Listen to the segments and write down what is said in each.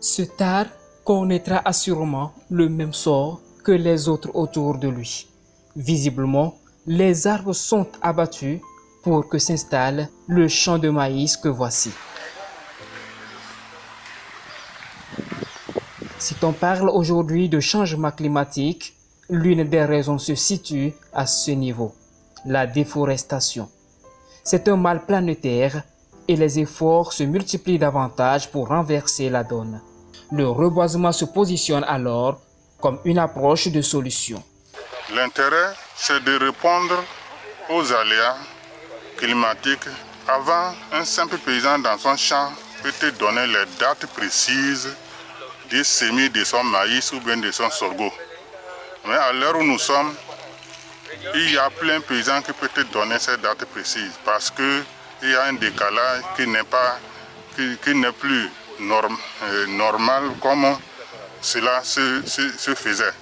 Cet arbre connaîtra assurément le même sort que les autres autour de lui. Visiblement, les arbres sont abattus pour que s'installe le champ de maïs que voici. Si on parle aujourd'hui de changement climatique, l'une des raisons se situe à ce niveau, la déforestation. C'est un mal planétaire et les efforts se multiplient davantage pour renverser la donne. Le reboisement se positionne alors comme une approche de solution. L'intérêt, c'est de répondre aux aléas climatiques. Avant, un simple paysan dans son champ peut te donner les dates précises des semis de son maïs ou bien de son sorgho. Mais à l'heure où nous sommes, il y a plein de paysans qui peuvent te donner ces dates précises parce qu'il y a un décalage qui n'est plus normal comme cela se faisait.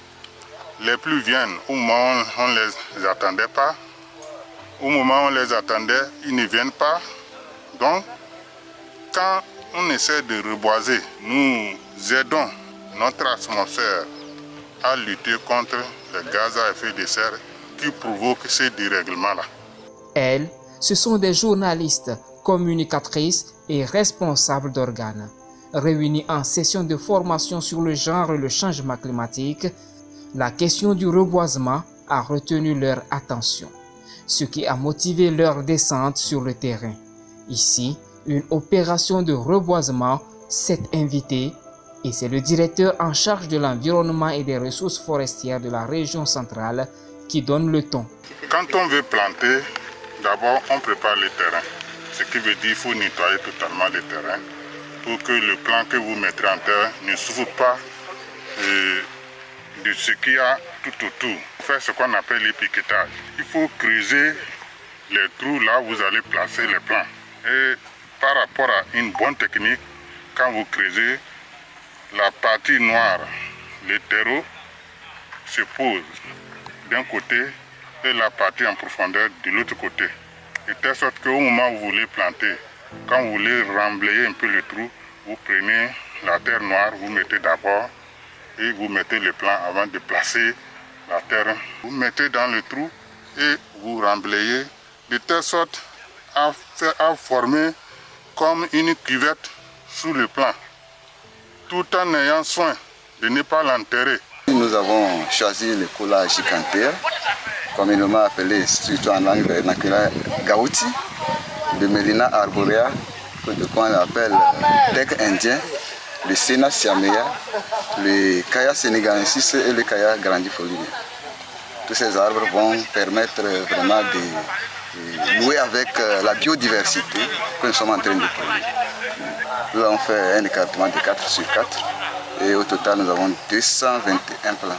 Les pluies viennent au moment où on ne les attendait pas. Au moment où on les attendait, ils ne viennent pas. Donc, quand on essaie de reboiser, nous aidons notre atmosphère à lutter contre les gaz à effet de serre qui provoquent ces dérèglements-là. Elles, ce sont des journalistes, communicatrices et responsables d'organes. Réunis en session de formation sur le genre et le changement climatique, la question du reboisement a retenu leur attention, ce qui a motivé leur descente sur le terrain. Ici, une opération de reboisement s'est invitée et c'est le directeur en charge de l'environnement et des ressources forestières de la région centrale qui donne le ton. Quand on veut planter, d'abord on prépare le terrain, ce qui veut dire qu'il faut nettoyer totalement le terrain pour que le plant que vous mettrez en terre ne souffre pas de ce qu'il y a tout autour. Pour faire ce qu'on appelle l'épiquetage, il faut creuser les trous là où vous allez placer les plants. Et par rapport à une bonne technique, quand vous creusez, la partie noire, le terreau, se pose d'un côté et la partie en profondeur de l'autre côté. De telle sorte qu'au moment où vous voulez planter, quand vous voulez remblayer un peu le trou, vous prenez la terre noire, vous mettez d'abord et vous mettez le plant avant de placer la terre. Vous mettez dans le trou et vous remblayez de telle sorte à former comme une cuvette sous le plant, tout en ayant soin de ne pas l'enterrer. Nous avons choisi le cola gigantea, communément appelé, surtout en langue vernaculaire, gauti, de Melina arborea, qu'on appelle teck indien, le Senna siamea, le Kaya sénégalensis et le Kaya grandifolia. Tous ces arbres vont permettre vraiment de jouer avec la biodiversité que nous sommes en train de produire. Nous avons fait un écartement de 4 sur 4 et au total nous avons 221 plants.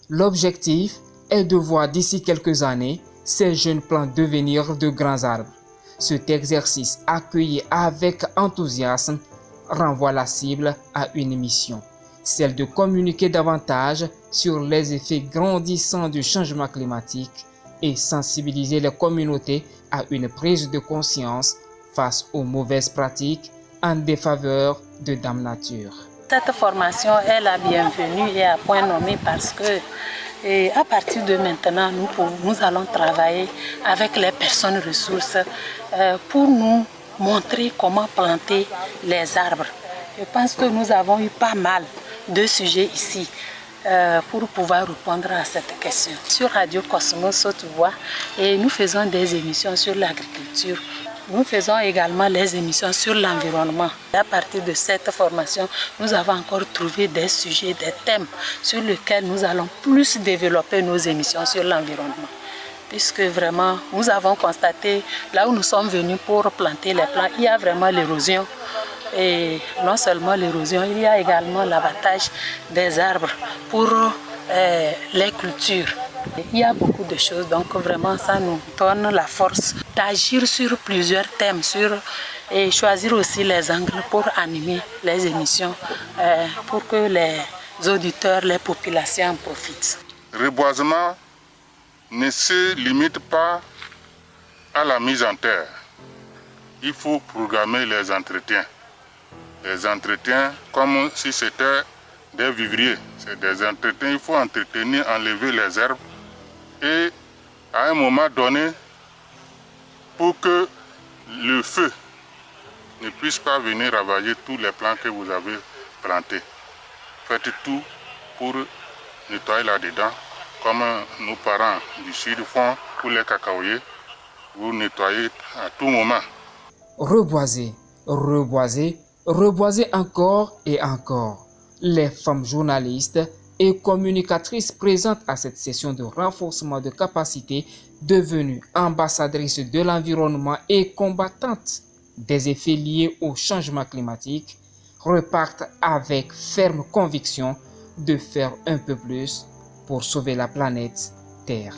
L'objectif est de voir d'ici quelques années ces jeunes plants devenir de grands arbres. Cet exercice accueilli avec enthousiasme renvoie la cible à une mission, celle de communiquer davantage sur les effets grandissants du changement climatique et sensibiliser les communautés à une prise de conscience face aux mauvaises pratiques en défaveur de Dame Nature. Cette formation est la bienvenue et à point nommé parce que à partir de maintenant, nous allons travailler avec les personnes ressources pour nous montrer comment planter les arbres. Je pense que nous avons eu pas mal de sujets ici pour pouvoir répondre à cette question. Sur Radio Cosmos Haute-Voix, et nous faisons des émissions sur l'agriculture. Nous faisons également les émissions sur l'environnement. À partir de cette formation, nous avons encore trouvé des sujets, des thèmes sur lesquels nous allons plus développer nos émissions sur l'environnement. Puisque vraiment, nous avons constaté, là où nous sommes venus pour planter les plants, il y a vraiment l'érosion. Et non seulement l'érosion, il y a également l'abattage des arbres pour les cultures. Il y a beaucoup de choses, donc vraiment ça nous donne la force d'agir sur plusieurs thèmes et choisir aussi les angles pour animer les émissions pour que les auditeurs, les populations en profitent. Le reboisement ne se limite pas à la mise en terre. Il faut programmer les entretiens. des entretiens comme si c'était des vivriers. C'est des entretiens, il faut entretenir, enlever les herbes et à un moment donné, pour que le feu ne puisse pas venir ravager tous les plants que vous avez plantés. Faites tout pour nettoyer là-dedans, comme nos parents du sud font pour les cacaoyers. Vous nettoyez à tout moment. Reboiser, reboiser, reboiser encore et encore. Les femmes journalistes et communicatrices présentes à cette session de renforcement de capacité, devenues ambassadrices de l'environnement et combattantes des effets liés au changement climatique, repartent avec ferme conviction de faire un peu plus pour sauver la planète Terre.